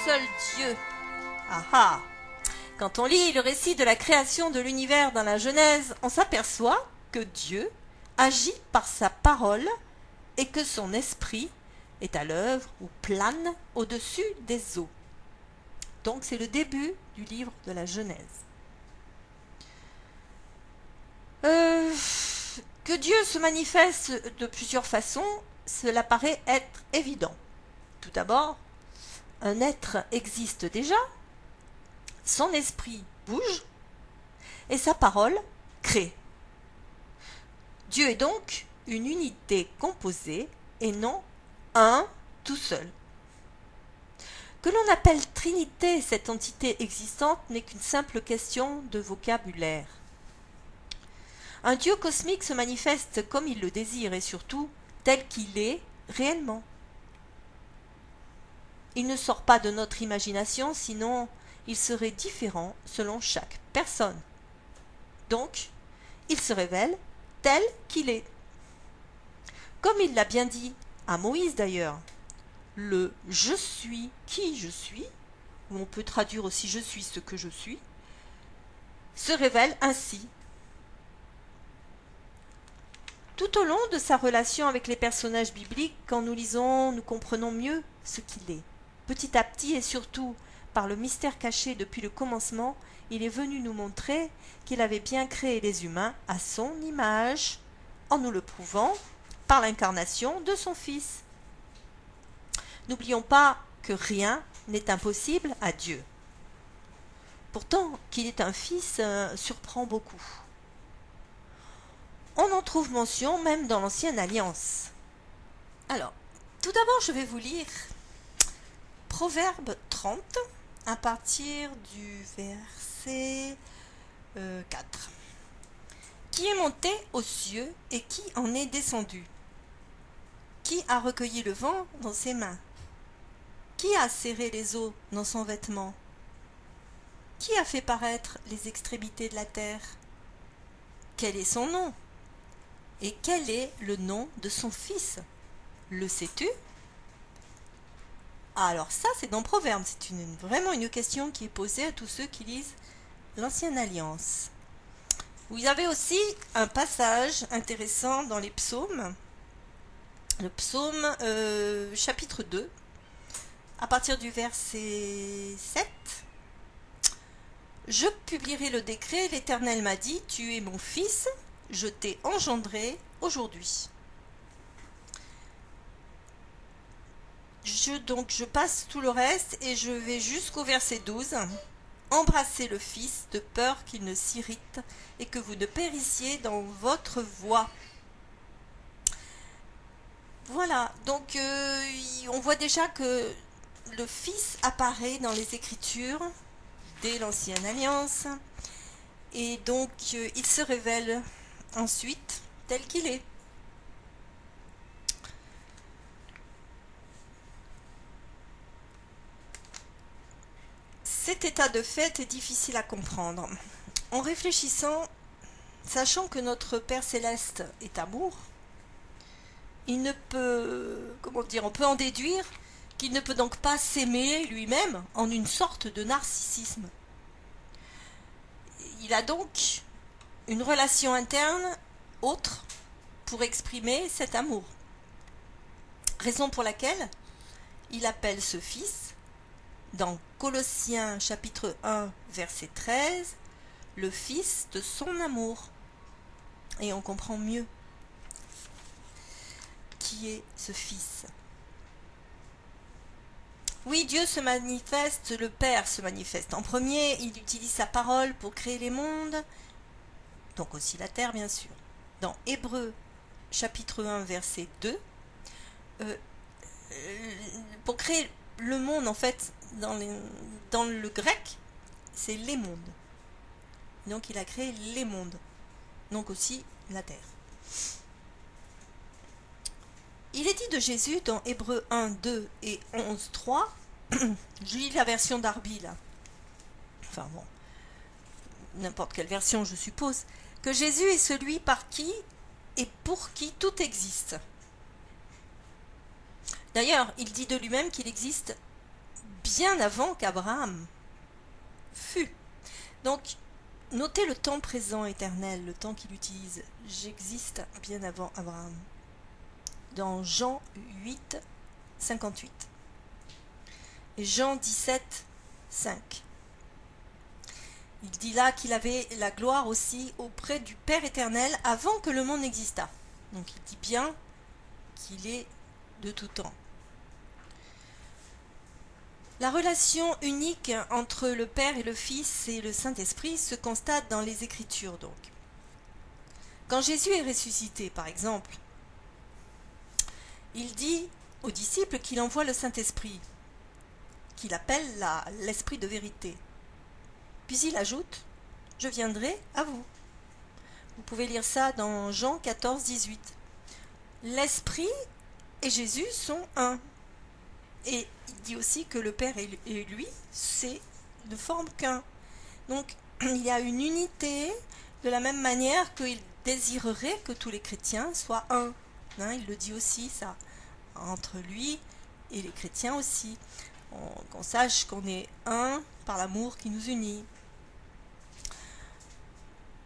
seul Dieu. Ah ah! Quand on lit le récit de la création de l'univers dans la Genèse, on s'aperçoit que Dieu agit par sa parole et que son esprit est à l'œuvre ou plane au-dessus des eaux. Donc c'est le début du livre de la Genèse. Que Dieu se manifeste de plusieurs façons, cela paraît être évident. Tout d'abord, un être existe déjà, son esprit bouge et sa parole crée. Dieu est donc une unité composée et non un tout seul. Que l'on appelle Trinité, cette entité existante, n'est qu'une simple question de vocabulaire. Un Dieu cosmique se manifeste comme il le désire et surtout tel qu'il est réellement. Il ne sort pas de notre imagination, sinon il serait différent selon chaque personne. Donc, il se révèle tel qu'il est. Comme il l'a bien dit à Moïse d'ailleurs, le « je suis qui je suis », ou on peut traduire aussi « je suis ce que je suis », se révèle ainsi. Tout au long de sa relation avec les personnages bibliques, quand nous lisons, nous comprenons mieux ce qu'il est. Petit à petit et surtout par le mystère caché depuis le commencement, il est venu nous montrer qu'il avait bien créé les humains à son image, en nous le prouvant par l'incarnation de son Fils. N'oublions pas que rien n'est impossible à Dieu. Pourtant, qu'il est un Fils surprend beaucoup. On en trouve mention même dans l'Ancienne Alliance. Alors, tout d'abord, je vais vous lire Proverbe 30, à partir du verset 4. Qui est monté aux cieux et qui en est descendu? Qui a recueilli le vent dans ses mains? Qui a serré les eaux dans son vêtement? Qui a fait paraître les extrémités de la terre? Quel est son nom? Et quel est le nom de son fils? Le sais-tu? Alors ça, c'est dans Proverbes. C'est vraiment une question qui est posée à tous ceux qui lisent l'Ancienne Alliance. Vous avez aussi un passage intéressant dans les psaumes. Le psaume chapitre 2, à partir du verset 7. Je publierai le décret, l'Éternel m'a dit, tu es mon fils, je t'ai engendré aujourd'hui. Je passe tout le reste et je vais jusqu'au verset 12. Embrassez le Fils de peur qu'il ne s'irrite et que vous ne périssiez dans votre voie. Voilà, donc on voit déjà que le Fils apparaît dans les Écritures dès l'Ancienne Alliance et donc il se révèle ensuite tel qu'il est. Cet état de fait est difficile à comprendre. En réfléchissant, sachant que notre Père Céleste est amour, il ne peut, on peut en déduire qu'il ne peut donc pas s'aimer lui-même en une sorte de narcissisme. Il a donc une relation interne autre pour exprimer cet amour. Raison pour laquelle il appelle ce Fils, dans Colossiens chapitre 1 verset 13, le Fils de son amour. Et on comprend mieux qui est ce Fils. Oui, Dieu se manifeste, le Père se manifeste. En premier, il utilise sa parole pour créer les mondes, donc aussi la terre bien sûr. Dans Hébreux chapitre 1 verset 2, pour créer le monde en fait, dans le grec, c'est les mondes. Donc il a créé les mondes, donc aussi la terre. Il est dit de Jésus dans Hébreux 1, 2 et 11, 3, je lis la version Darby là, enfin bon, n'importe quelle version je suppose, que Jésus est celui par qui et pour qui tout existe. D'ailleurs, il dit de lui-même qu'il existe bien avant qu'Abraham fût. Donc, notez le temps présent éternel, le temps qu'il utilise. J'existe bien avant Abraham. Dans Jean 8, 58. Et Jean 17, 5. Il dit là qu'il avait la gloire aussi auprès du Père éternel avant que le monde n'existât. Donc il dit bien qu'il est de tout temps. La relation unique entre le Père et le Fils et le Saint-Esprit se constate dans les Écritures donc. Quand Jésus est ressuscité, par exemple, il dit aux disciples qu'il envoie le Saint-Esprit, qu'il appelle l'Esprit de vérité. Puis il ajoute « Je viendrai à vous ». Vous pouvez lire ça dans Jean 14, 18. L'Esprit et Jésus sont un. Et il dit aussi que le Père et lui, ne forment qu'un. Donc il y a une unité de la même manière qu'il désirerait que tous les chrétiens soient un. Hein, il le dit aussi ça, entre lui et les chrétiens aussi. Qu'on sache qu'on est un par l'amour qui nous unit.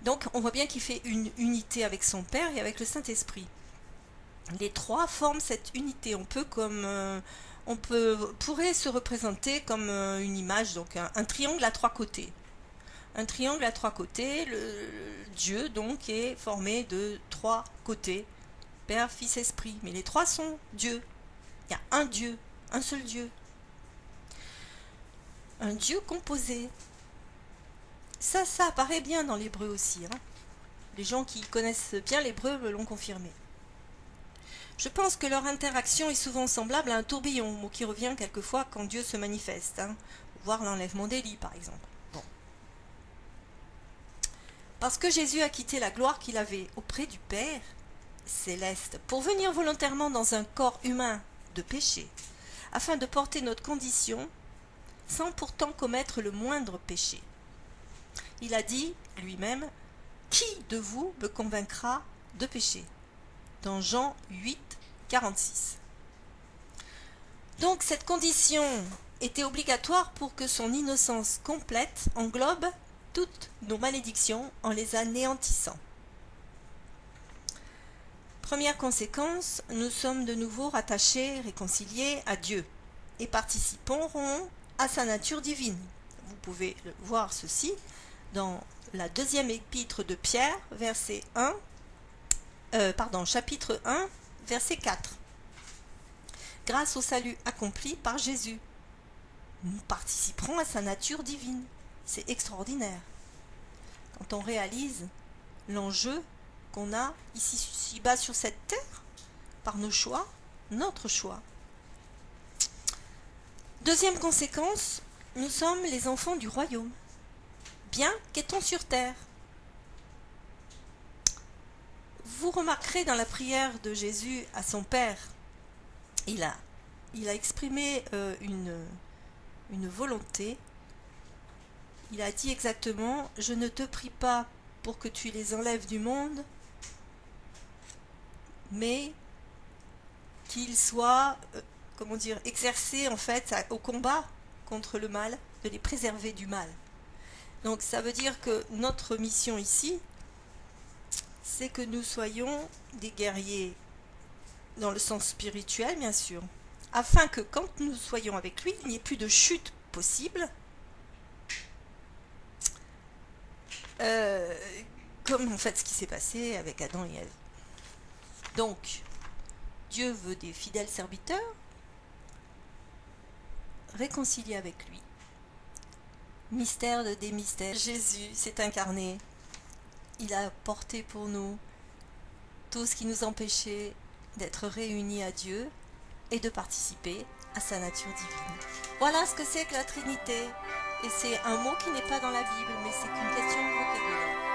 Donc on voit bien qu'il fait une unité avec son Père et avec le Saint-Esprit. Les trois forment cette unité. Pourrait se représenter comme une image, donc un triangle à trois côtés. Un triangle à trois côtés, le Dieu donc est formé de trois côtés, Père, Fils, Esprit. Mais les trois sont Dieu. Il y a un Dieu, un seul Dieu. Un Dieu composé. Ça apparaît bien dans l'hébreu aussi. Hein. Les gens qui connaissent bien l'hébreu me l'ont confirmé. Je pense que leur interaction est souvent semblable à un tourbillon, mot qui revient quelquefois quand Dieu se manifeste. Hein. Voir l'enlèvement d'Élie, par exemple. Bon. Parce que Jésus a quitté la gloire qu'il avait auprès du Père céleste pour venir volontairement dans un corps humain de péché, afin de porter notre condition sans pourtant commettre le moindre péché. Il a dit lui-même « Qui de vous me convaincra de péché ?» dans Jean 8, 46. Donc cette condition était obligatoire pour que son innocence complète englobe toutes nos malédictions en les anéantissant. Première conséquence, nous sommes de nouveau rattachés, réconciliés à Dieu et participerons à sa nature divine. Vous pouvez voir ceci dans la deuxième épître de Pierre, chapitre 1, verset 4. Grâce au salut accompli par Jésus, nous participerons à sa nature divine. C'est extraordinaire. Quand on réalise l'enjeu qu'on a ici-bas sur cette terre, par nos choix, notre choix. Deuxième conséquence, nous sommes les enfants du royaume, bien qu'étant sur terre. Vous remarquerez dans la prière de Jésus à son Père, il a exprimé une volonté. Il a dit exactement « Je ne te prie pas pour que tu les enlèves du monde, mais qu'ils soient exercés en fait au combat contre le mal, de les préserver du mal. » Donc ça veut dire que notre mission ici, c'est que nous soyons des guerriers dans le sens spirituel, bien sûr, afin que quand nous soyons avec lui, il n'y ait plus de chute possible, comme en fait ce qui s'est passé avec Adam et Ève. Donc, Dieu veut des fidèles serviteurs, réconciliés avec lui. Mystère des mystères, Jésus s'est incarné. Il a porté pour nous tout ce qui nous empêchait d'être réunis à Dieu et de participer à sa nature divine. Voilà ce que c'est que la Trinité. Et c'est un mot qui n'est pas dans la Bible, mais c'est qu'une question de vocabulaire.